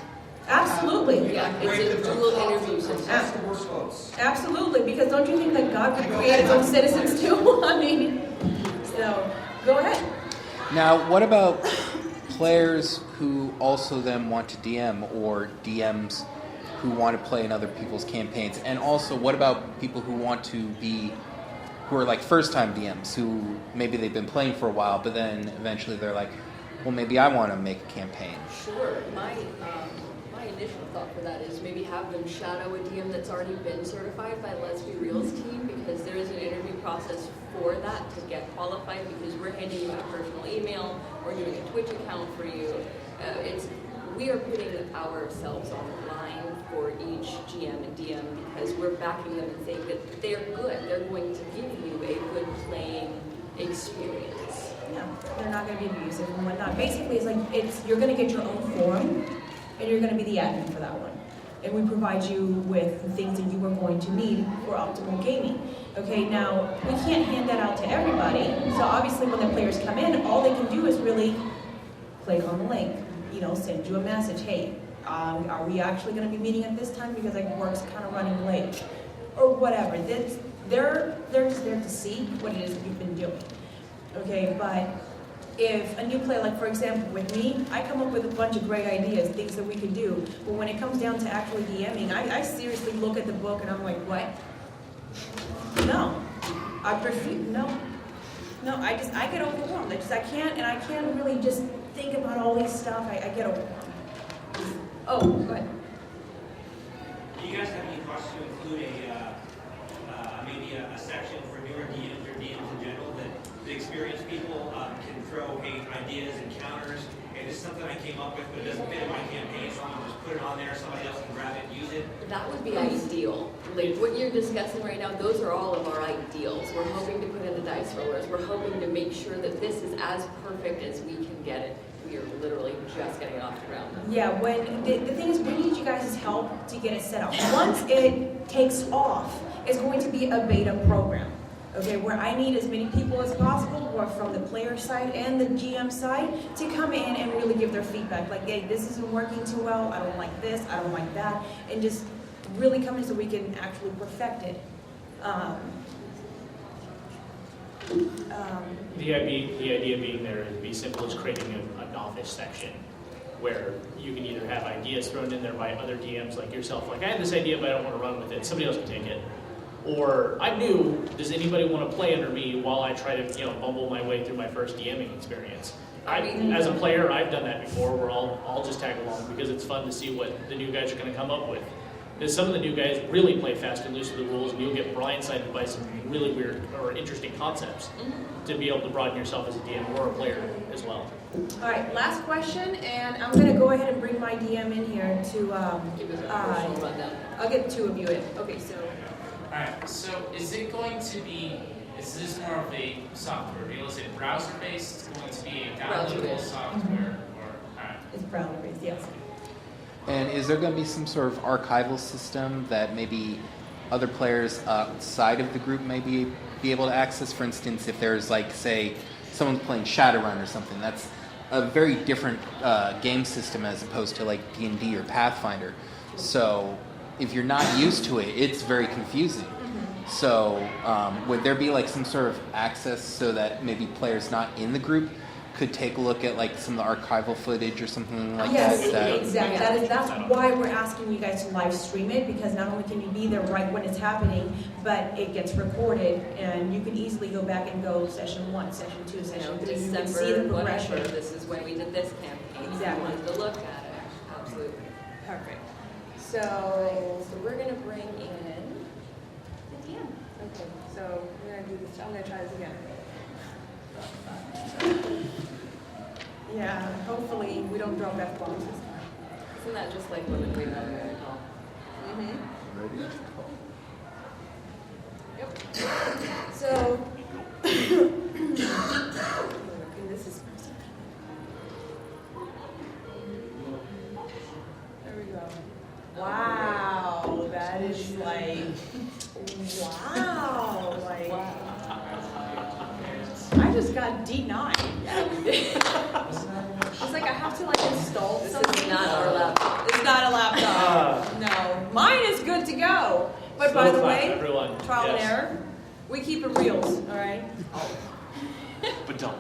Absolutely. Yeah, rate it's them a from dual top interview to system. best to worst votes? Absolutely, because don't you think that God could create his own citizens too? I mean, so go ahead. Now, what about players who also then want to DM, or DMs who want to play in other people's campaigns? And also, what about people who are like first-time DMs, who maybe they've been playing for a while, but then eventually they're like, well, maybe I want to make a campaign. Sure. My initial thought for that is maybe have them shadow a DM that's already been certified by Let's Be Reelz team, because there is an interview process for that to get qualified, because we're handing you a personal email, we're doing a Twitch account for you. We are putting ourselves on the line for each GM and DM, because we're backing them and saying that they're good. They're going to give you a good playing experience. No, they're not going to be abusive and whatnot. Basically, you're going to get your own forum, and you're going to be the admin for that one. And we provide you with the things that you are going to need for optimal gaming. Okay, now, we can't hand that out to everybody. So obviously, when the players come in, all they can do is really click on the link. Send you a message, hey, are we actually going to be meeting at this time because work's kind of running late? Or whatever. They're just there to see what it is that you've been doing. Okay, but if a new player, like for example with me, I come up with a bunch of great ideas, things that we could do, but when it comes down to actually DMing, I seriously look at the book and I'm like, what? No. No, I get overwhelmed. I can't really just think about all these stuff. I get overwhelmed. Oh, go ahead. Do you guys have any thoughts to include maybe a section for newer DMs or DMs in general that the experienced people can throw, hey, ideas and counters, and this is something I came up with, but it doesn't fit in my campaign, so I'm gonna just put it on there, somebody else can grab it and use it. That would be ideal. Like what you're discussing right now, those are all of our ideals. We're hoping to put in the dice rollers. We're hoping to make sure that this is as perfect as we can get it. We are literally just getting it off the ground. Yeah, when the thing is, we need you guys' help to get it set up. Once it takes off, it's going to be a beta program. Okay, where I need as many people as possible, or from the player side and the GM side, to come in and really give their feedback. Like, hey, this isn't working too well. I don't like this. I don't like that, and just really come in so we can actually perfect it. The idea being there is be simple as creating a novice section where you can either have ideas thrown in there by other DMs like yourself, like I had this idea but I don't want to run with it, somebody else can take it. Or I'm new, does anybody want to play under me while I try to bumble my way through my first DMing experience? As a player, I've done that before where I'll just tag along because it's fun to see what the new guys are going to come up with. Because some of the new guys really play fast and loose with the rules, and you'll get blindsided by some really weird or interesting concepts to be able to broaden yourself as a DM or a player as well. All right, last question, and I'm going to go ahead and bring my DM in here to. Give us a personal rundown. I'll get two of you in. Okay, so. All right, so is it going to be, is this more of a software deal? Is it browser-based? Is it going to be a downloadable Browser-based. software? All right. It's browser-based, yes. And is there going to be some sort of archival system that maybe other players outside of the group may be able to access? For instance, if there's like, say, someone's playing Shadowrun or something, that's a very different game system as opposed to like D&D or Pathfinder. So if you're not used to it, it's very confusing. So would there be like some sort of access so that maybe players not in the group could take a look at like some of the archival footage or something like Yes, that? exactly. That's why we're asking you guys to live stream it, because not only can you be there right when it's happening, but it gets recorded, and you can easily go back and go session 1, session 2, session 3. You can see the December, progression. whatever, this is when we did this campaign. Exactly. We wanted to look at it. Absolutely. Perfect. So we're going to bring in the DM. Okay, so we're gonna do this. I'm gonna try this again. Yeah, hopefully we don't drop F-bombs this time. Isn't that just like when we have a call? Yep. So, okay, this is. There we go. Wow, that is like, wow, like. Wow. I just got D9. It's like I have to like install This something. is not our laptop. It's not a laptop. No, mine is good to go. But by the way, everyone, trial and yes. error. We keep it reels, all right? But don't.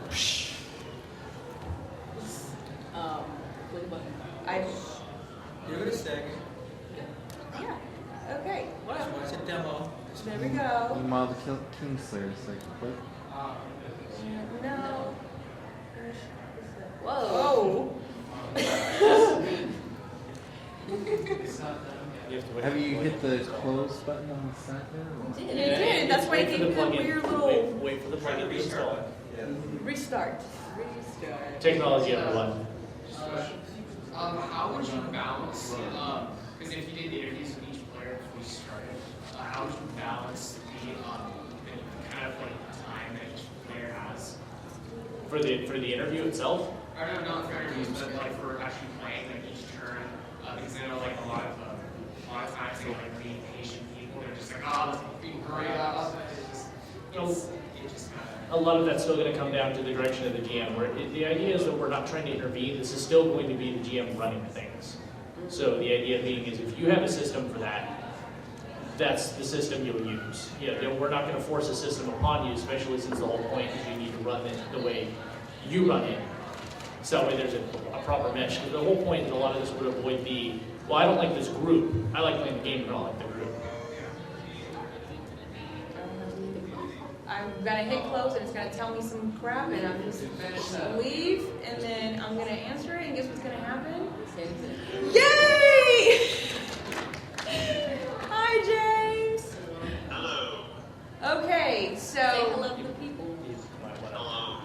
Click the button. Give it a second. Yeah. Okay. It's a demo. There we go. Meanwhile, the Kingslayer is like, what? No. Whoa. Have you hit the close button on the side there? You did. That's why it Wait for gave the the plugin. weird little Wait for the plugin to install. restart. Technology, everyone. How would you balance, because if you did interviews with each player before you started, how would you balance the kind of like time that each player has? For the interview itself? Or no, not for interviews, but like for actually playing like each turn, because I know like a lot of times they like really patient people, they're just like, oh, this is being great, it just kind of. A lot of that's still going to come down to the direction of the GM. The idea is that we're not trying to intervene. This is still going to be the GM running things. So the idea being is if you have a system for that, that's the system you'll use. We're not going to force a system upon you, especially since the whole point is you need to run it the way you run it. So that way there's a proper mesh. Because the whole point is a lot of this would avoid the, well, I don't like this group. I like playing the game, but I don't like the group. I'm gonna hit close and it's gonna tell me some crap and I'm just gonna leave and then I'm gonna answer it and guess what's gonna happen? Same thing. Yay! Hi, James. Hello. Okay, Say so hello to the people. Hello.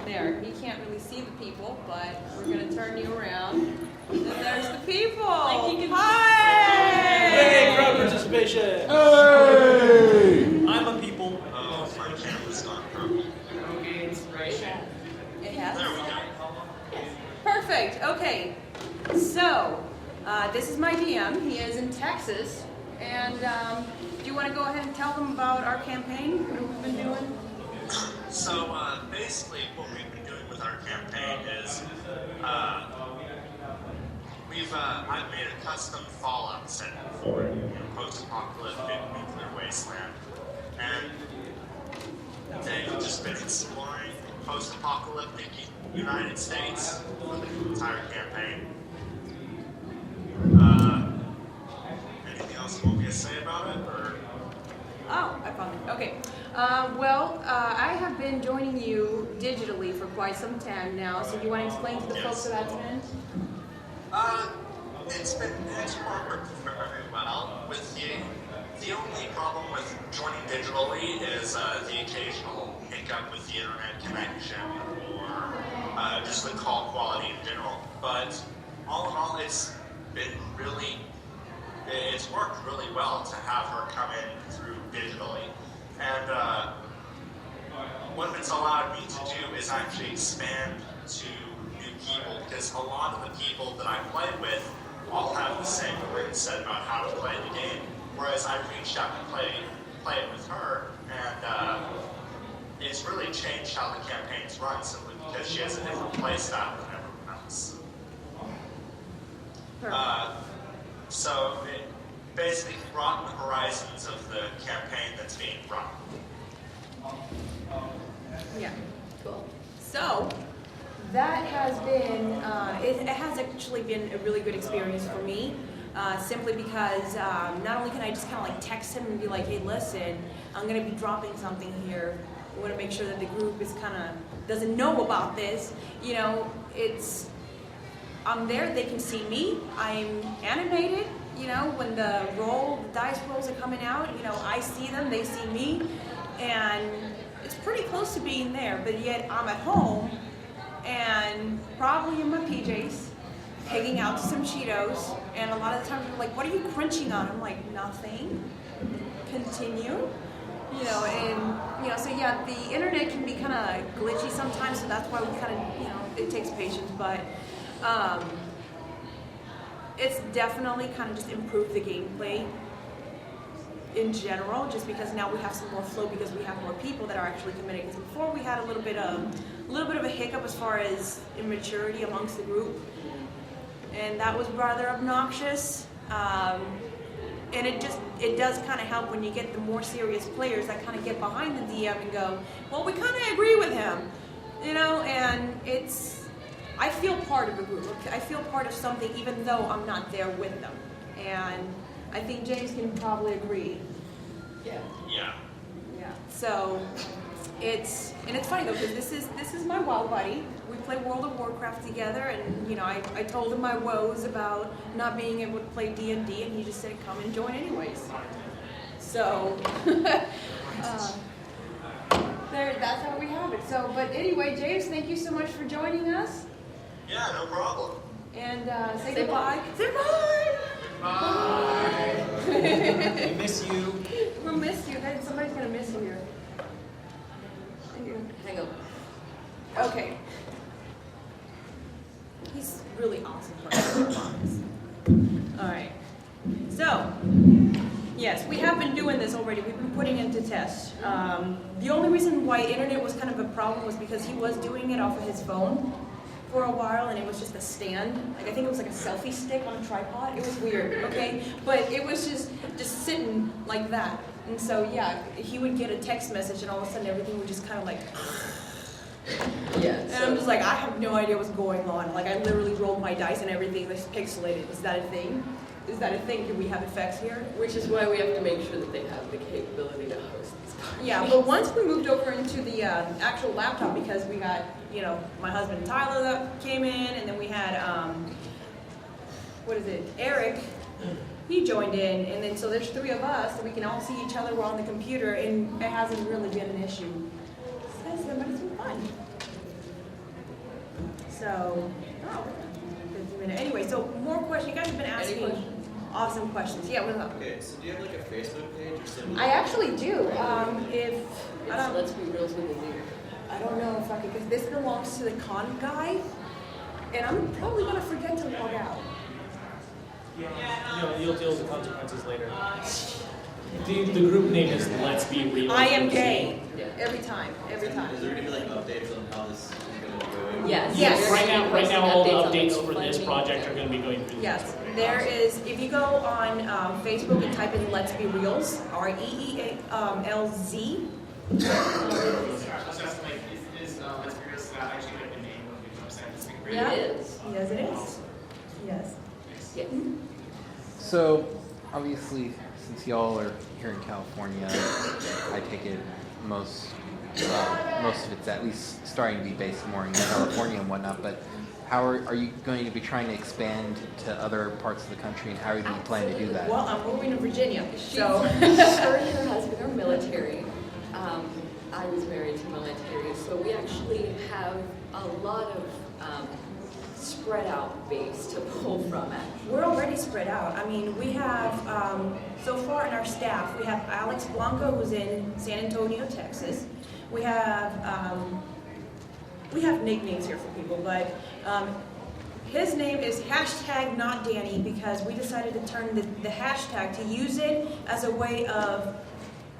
There, you can't really see the people, but we're gonna turn you around. And there's the people. Hi! Hey, crowd participation. Hey! I'm a people. Oh, my camera's not from. Okay, inspiration. It has. There we go. Perfect. Okay. So, this is my DM. He is in Texas. And do you want to go ahead and tell them about our campaign? What we've been doing? So basically, what we've been doing with our campaign is I've made a custom Fallout setting for it, post-apocalyptic nuclear wasteland, and they've just been exploring post-apocalyptic United States for the entire campaign. Anything else you want me to say about it, or? Oh, I found it. Okay. I have been joining you digitally for quite some time now, so do you want to explain to the folks what that's been? It's worked very well. With the only problem with joining digitally is the occasional hiccup with the internet connection or just the call quality in general. But all in all, it's worked really well to have her come in through digitally. And what it's allowed me to do is actually expand to new people, because a lot of the people that I play with all have the same mindset about how to play the game, whereas I reached out to play it with her, and it's really changed how the campaigns run, simply because she has a different play style than everyone else. So it basically broadened the horizons of the campaign that's being run. Yeah. Cool. So, that has been, it has actually been a really good experience for me, simply because not only can I just kind of like text him and be like, hey, listen, I'm going to be dropping something here. I want to make sure that the group is kind of, doesn't know about this. You know, I'm there, they can see me, I'm animated, you know, when the dice rolls are coming out, you know, I see them, they see me, and it's pretty close to being there, but yet I'm at home, and probably in my PJs, hanging out to some Cheetos, and a lot of the times they're like, what are you crunching on? I'm like, nothing, continue. You know, and, you know, so yeah, the internet can be kind of glitchy sometimes, so that's why we kind of, you know, it takes patience, but it's definitely kind of just improved the gameplay in general, just because now we have some more flow because we have more people that are actually committing. Because before we had a little bit of a hiccup as far as immaturity amongst the group, and that was rather obnoxious. And it does kind of help when you get the more serious players that kind of get behind the DM and go, well, we kind of agree with him, you know, and I feel part of a group. I feel part of something even though I'm not there with them. And I think James can probably agree. Yeah. Yeah. Yeah. So it's funny though, because this is my WoW buddy. We play World of Warcraft together, and you know, I told him my woes about not being able to play D&D, and he just said come and join anyways. So that's how we have it. So, but anyway, James, thank you so much for joining us. Yeah, no problem. And say goodbye. Say bye. Bye. We miss you. We'll miss you. Somebody's gonna miss you here. Hang on. Okay. He's really awesome person, I promise. All right. So, yes, we have been doing this already. We've been putting it to test. The only reason why internet was kind of a problem was because he was doing it off of his phone for a while, and it was just a stand. Like I think it was like a selfie stick on a tripod. It was weird, okay? But it was just sitting like that. And so, yeah, he would get a text message, and all of a sudden everything would just kind of like... Yeah. And I'm just like, I have no idea what's going on. Like, I literally rolled my dice and everything was pixelated. Is that a thing? Is that a thing? Do we have effects here? Which is why we have to make sure that they have the capability to host these parties. Yeah, but once we moved over into the actual laptop, because we got, you know, my husband Tyler that came in, and then we had, Eric. He joined in, and then so there's three of us, so we can all see each other. We're on the computer, and it hasn't really been an issue. But it's been fun. So, anyway, so more questions. You guys have been Any asking questions? awesome questions. Yeah, what's up? Okay, so do you have like a Facebook page or something? I actually do. Let's Be Reelz with a Z. I don't know if I could, because this belongs to the con guy, and I'm probably gonna forget to log out. You'll deal with the consequences later. The group name is Let's Be Reelz. I am gay. Yeah. Every time. Is there gonna be like updates on how this is gonna be going? Yes. Yes. Right now, all the on updates the for this GoFundMe. project are going to be going through. Yes, there is. If you go on Facebook and type in "Let's Be Reelz," REELZ. Just like, is Let's Be Reelz actually like the name of the website? It's been great. Yeah. It is. Yes, it is. Yes. Yes. So, obviously, since y'all are here in California, I take it most of it's at least starting to be based more in California and whatnot. But how are you going to be trying to expand to other parts of the country, and how do you plan to do that? Well, I'm moving to Virginia, so. Her and her husband are military. I was married to military, so we actually have a lot of spread out base to pull from it. We're already spread out. I mean, we have, so far in our staff, we have Alex Blanco, who's in San Antonio, Texas. We have nicknames here for people, but his name is #NotDanny because we decided to turn the hashtag to use it as a way of,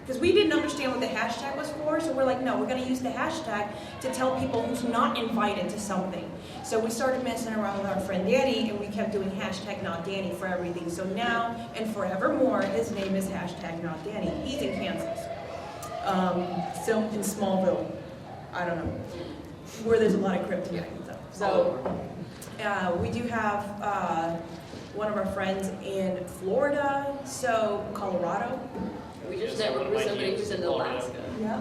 because we didn't understand what the hashtag was for, so we're like, no, we're going to use the hashtag to tell people who's not invited to something. So we started messing around with our friend Danny, and we kept doing #NotDanny for everything. So now and forevermore, his name is #NotDanny. He's in Kansas. So in Smallville, I don't know, where there's a lot of kryptonite and stuff. So we do have one of our friends in Florida, so Colorado. We just networked with somebody who's in Alaska. Yeah.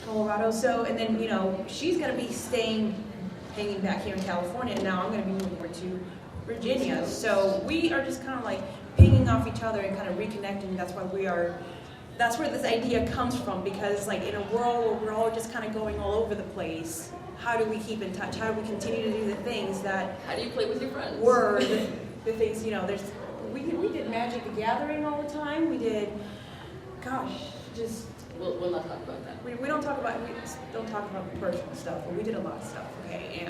Colorado. So, and then, she's going to be hanging back here in California, and now I'm going to be moving over to Virginia. So we are just kind of like pinging off each other and kind of reconnecting. That's where this idea comes from, because like in a world where we're all just kind of going all over the place, how do we keep in touch? How do we continue to do the things that... How do you play with your friends? Were the things, we did Magic the Gathering all the time. We did, We'll not talk about that. we don't talk about personal stuff, but we did a lot of stuff, okay? And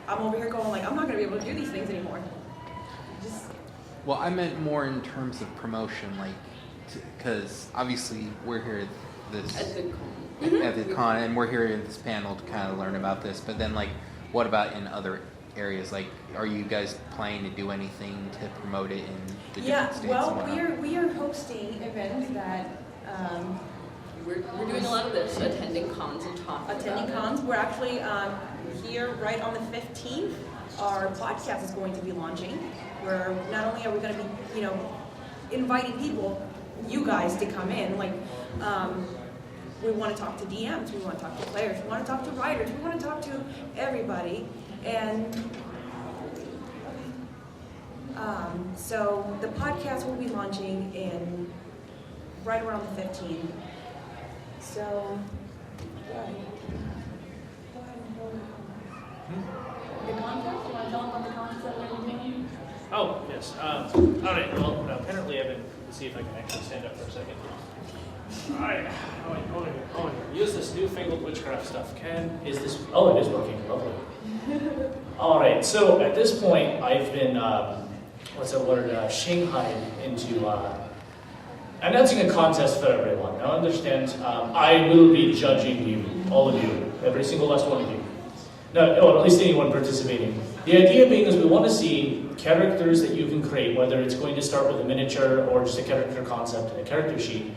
I'm over here going like, I'm not going to be able to do these things anymore. Well, I meant more in terms of promotion, like, because obviously we're here at the con, and we're here in this panel to kind of learn about this. But then, like, what about in other areas? Like, are you guys planning to do anything to promote it in the different states? Well, and whatnot? we are hosting events that. We're doing a lot of this, attending cons and talking Attending about cons. We're actually here right on the 15th. Our podcast is going to be launching. Where not only are we going to be, inviting people, you guys, to come in. Like, we want to talk to DMs. We want to talk to players. We want to talk to writers. We want to talk to everybody. And so the podcast will be launching right around the 15th. So, the concept? You want to tell them about the concept that we're doing? Oh, yes. All right. Well, apparently let's see if I can actually stand up for a second. All right. Oh, use this newfangled witchcraft stuff. Oh, it is working. Lovely. All right. So at this point, I've been, what's that word? Shanghaied into announcing a contest for everyone. Now understand, I will be judging you, all of you, every single last one of you. No, or at least anyone participating. The idea being is we want to see characters that you can create, whether it's going to start with a miniature or just a character concept and a character sheet.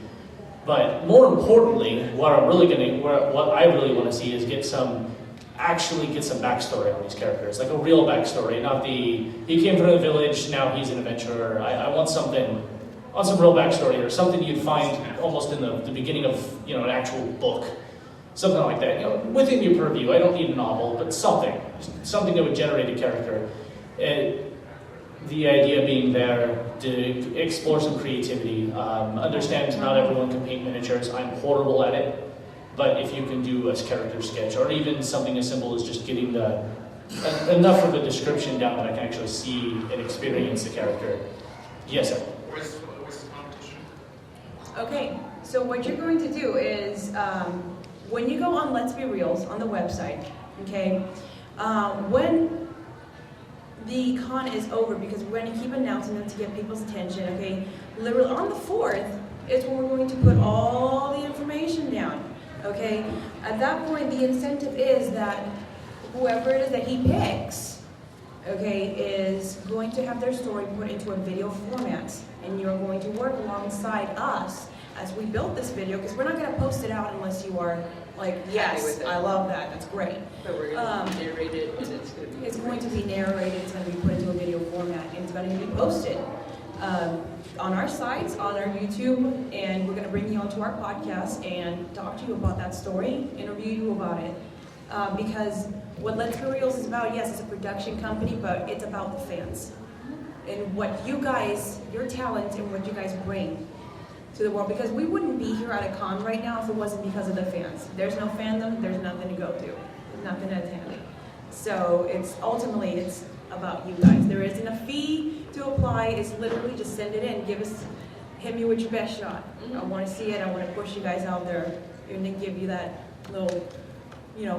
But more importantly, what I really want to see is get some backstory on these characters, like a real backstory, not he came from a village, now he's an adventurer. I want some real backstory, or something you'd find almost in the beginning of an actual book. Something like that, within your purview. I don't need a novel, but something that would generate a character. The idea being there to explore some creativity. Understand not everyone can paint miniatures. I'm horrible at it. But if you can do a character sketch, or even something as simple as just getting enough of a description down that I can actually see and experience the character. Yes, sir. Where's the competition? Okay, so what you're going to do is, when you go on Let's Be Reelz on the website, okay, when the con is over, because we're going to keep announcing them to get people's attention, okay, literally on the 4th is when we're going to put all the information down, okay? At that point, the incentive is that whoever it is that he picks, okay, is going to have their story put into a video format, and you're going to work alongside us as we build this video, because we're not going to post it out unless you are like, yes, I love that, that's great. But we're going to narrate it, and it's going to be narrated, it's going to be put into a video format, and it's going to be posted on our sites, on our YouTube, and we're going to bring you onto our podcast and talk to you about that story, interview you about it. Because what Let's Be Reelz is about, yes, it's a production company, but it's about the fans. And what you guys, your talent, and what you guys bring to the world. Because we wouldn't be here at a con right now if it wasn't because of the fans. There's no fandom, there's nothing to go to. There's nothing to attend. So it's ultimately, it's about you guys. There isn't a fee to apply, it's literally just send it in, hit me with your best shot. I want to see it, I want to push you guys out there, and then give you that little,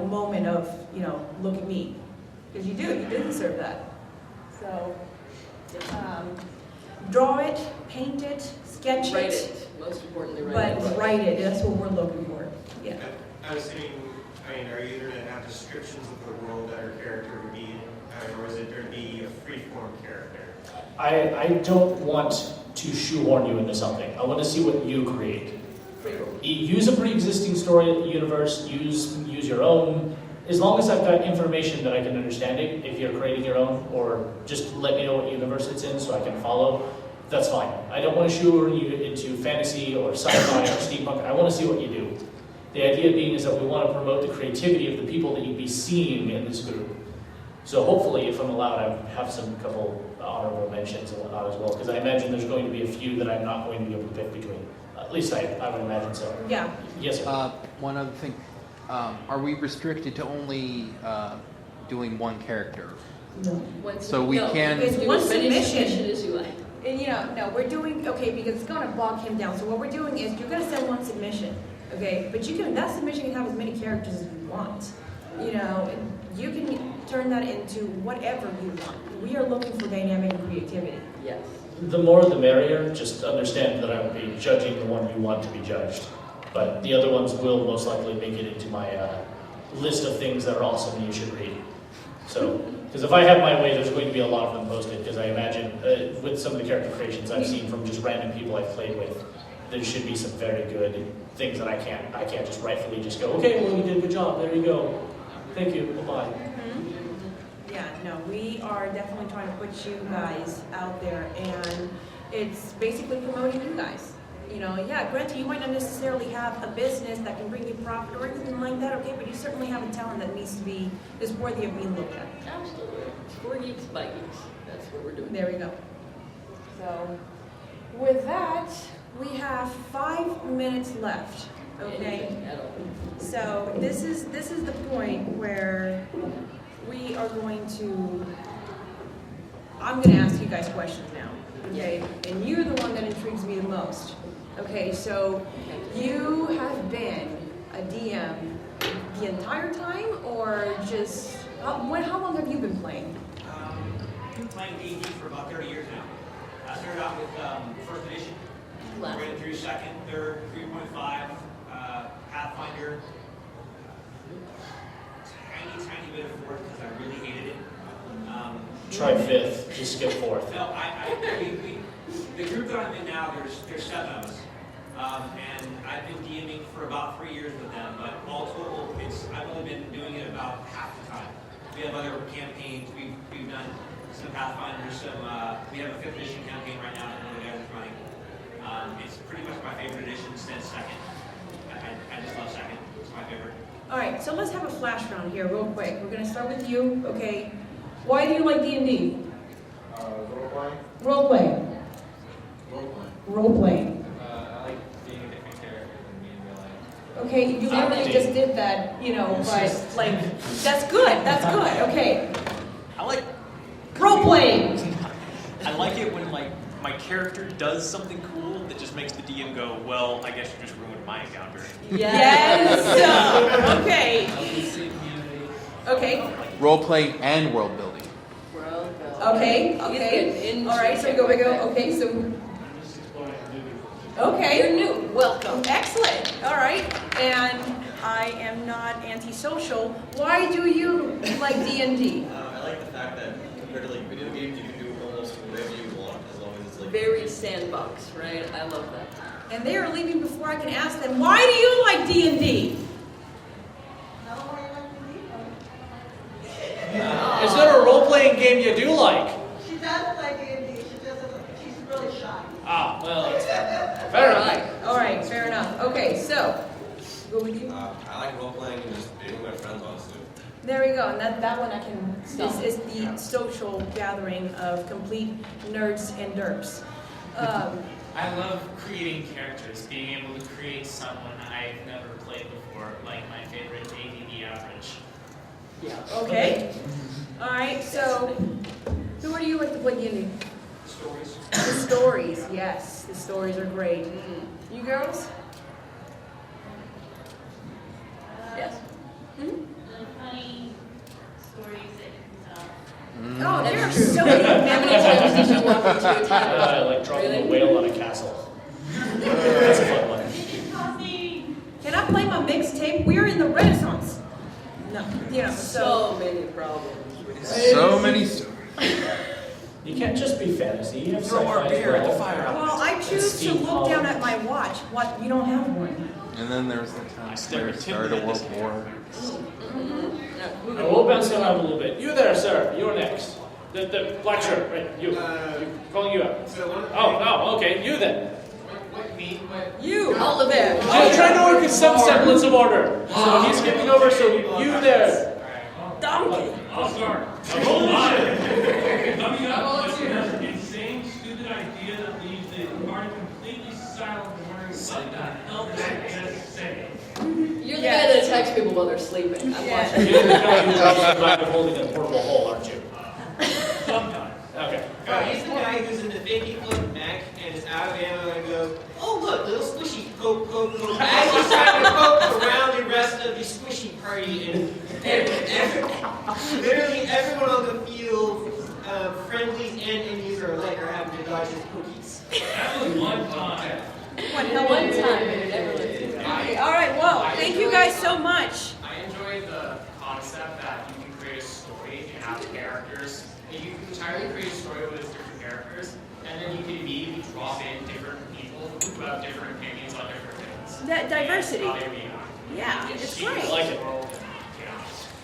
moment of, look at me. Because you do deserve that. So, draw it, paint it, sketch it. Write it, most importantly, write it. But write it, that's what we're looking for. Yeah. I was thinking, are you either going to have descriptions of the world that our character would be in, or is it going to be a free-form character? I don't want to shoehorn you into something. I want to see what you create. Use a pre-existing story universe, use your own, as long as I've got information that I can understand it, if you're creating your own, or just let me know what universe it's in so I can follow, that's fine. I don't want to shoehorn you into fantasy or sci-fi or steampunk. I want to see what you do. The idea being is that we want to promote the creativity of the people that you'd be seeing in this group. So hopefully, if I'm allowed, I have some couple honorable mentions and whatnot as well, because I imagine there's going to be a few that I'm not going to be able to pick between. At least I would imagine so. Yeah. Yes, sir. One other thing. Are we restricted to only doing one character? No. So we can... It's one submission. As you like. And no, we're doing, okay, because it's going to bog him down. So what we're doing is, you're going to send one submission, okay? But that submission can have as many characters as you want. And you can turn that into whatever you want. We are looking for dynamic and creativity. Yes. The more the merrier. Just understand that I will be judging the one you want to be judged. But the other ones will most likely make it into my list of things that are awesome and you should read. So, because if I have my way, there's going to be a lot of them posted, because I imagine with some of the character creations I've seen from just random people I've played with, there should be some very good things that I can't just rightfully just go, okay, well, you did a good job, there you go. Thank you, bye-bye. Yeah, no, we are definitely trying to put you guys out there, and it's basically promoting you guys. Yeah, granted, you might not necessarily have a business that can bring you profit or anything like that, okay, but you certainly have a talent that is worthy of being looked at. Absolutely. 4 geeks by geeks. That's what we're doing. There we go. So, with that, we have 5 minutes left, okay? So, this is the point where we are going to, I'm going to ask you guys questions now, okay? And you're the one that intrigues me the most. Okay, so you have been a DM the entire time, or just, how long have you been playing? I've been playing D&D for about 30 years now. I started out with first edition, went through second, third, 3.5, Pathfinder, tiny bit of fourth because I really hated it. Try fifth, just skip fourth. No, the group that I'm in now, there's 7 of us. And I've been DMing for about 3 years with them, but all total, I've only been doing it about half the time. We have other campaigns, we've done some Pathfinders, we have a 5th edition campaign right now that one of the guys is running. It's pretty much my favorite edition since second. I just love second, it's my favorite. All right, so let's have a flash round here real quick. We're gonna start with you, okay? Why do you like D&D? Role-playing. Role-playing. Role-playing. Role-playing. I like being a different character than me in real life. Okay, you literally just did that, you know, but like, that's good, okay. I like Role playing! I like it when like my character does something cool that just makes the DM go, well, I guess you just ruined my encounter. Yes! Okay. Okay. Role playing and world building. Okay, alright, so we go, okay, so. Okay. You're new, welcome. Excellent, alright, and I am not antisocial. Why do you like D&D? I like the fact that compared to like video games, you can do almost whatever you want as long as it's like Very sandbox, right? I love that. And they are leaving before I can ask them, why do you like D&D? Is there a role-playing game you do like? She does play D&D. She's really shy. Ah, well, that's fair enough. Alright, fair enough. Okay, so, go with you. I like role-playing and just being with my friends, honestly. There we go, and that one I can, this is the social gathering of complete nerds and derps. I love creating characters, being able to create someone I've never played before, like my favorite ADD average. Yeah. Okay. Alright, so, who are you like to play D&D? Stories. The stories, yes. The stories are great. You girls? Yes. Funny stories that you can tell. Oh, there are so many. How many times did you walk into a town? Like dropping a whale on a castle. That's a fun one. Can I play my mixtape? We're in the Renaissance. No, you know, So many problems. So many stories. You can't just be fantasy. You have Throw our sci-fi beer as at well. the fire. Well, I choose to look down at my watch. What? You don't have one. And then there's the time where it started a world war. And we'll bounce it out a little bit. You there, sir. You're next. The black shirt, right? You. Calling you out. Oh, okay. You then. You, all of it. I'm trying to work in some semblance of order. So he's skipping over, so you there. Donkey. I'll start. Insane, stupid idea that leaves the party completely silent and wondering what the hell did I just say? You're the guy that attacks people while they're sleeping. I'm watching. You're the guy who's also holding a portable hole, aren't you? Sometimes. Okay. He's the guy who's in the 50-foot mech and is out of ammo and goes, oh look, little squishy, poke. As he's trying to poke around the rest of the squishy party, and literally everyone on the field, friendlies and enemies are having to dodge his cookies. That was one time. One time, and it never lived. Okay, all right. Well, thank you guys so much. I enjoy the concept that you can create a story and have characters. And you can entirely create a story with different characters, and then you can immediately drop in different people who have different opinions on different things. That diversity. How they react. Yeah, it's great. I like it.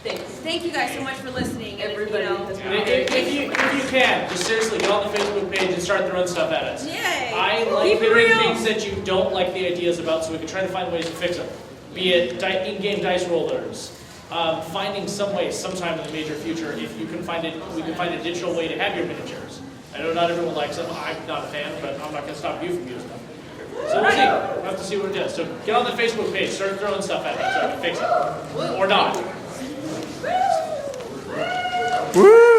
Thanks. Thank you guys so much for listening. And, Everybody you know, has been If you can, just seriously get on the Facebook page and start throwing stuff at us. Yay! I like Keep it hearing real. things that you don't like the ideas about, so we can try to find ways to fix them. Be it in-game dice rollers, finding some way sometime in the major future, if you can find it, we can find a digital way to have your miniatures. I know not everyone likes them. I'm not a fan, but I'm not going to stop you from using them. So we'll see. We'll have to see what it does. So get on the Facebook page, start throwing stuff at us so I can fix it. Or not. Woo!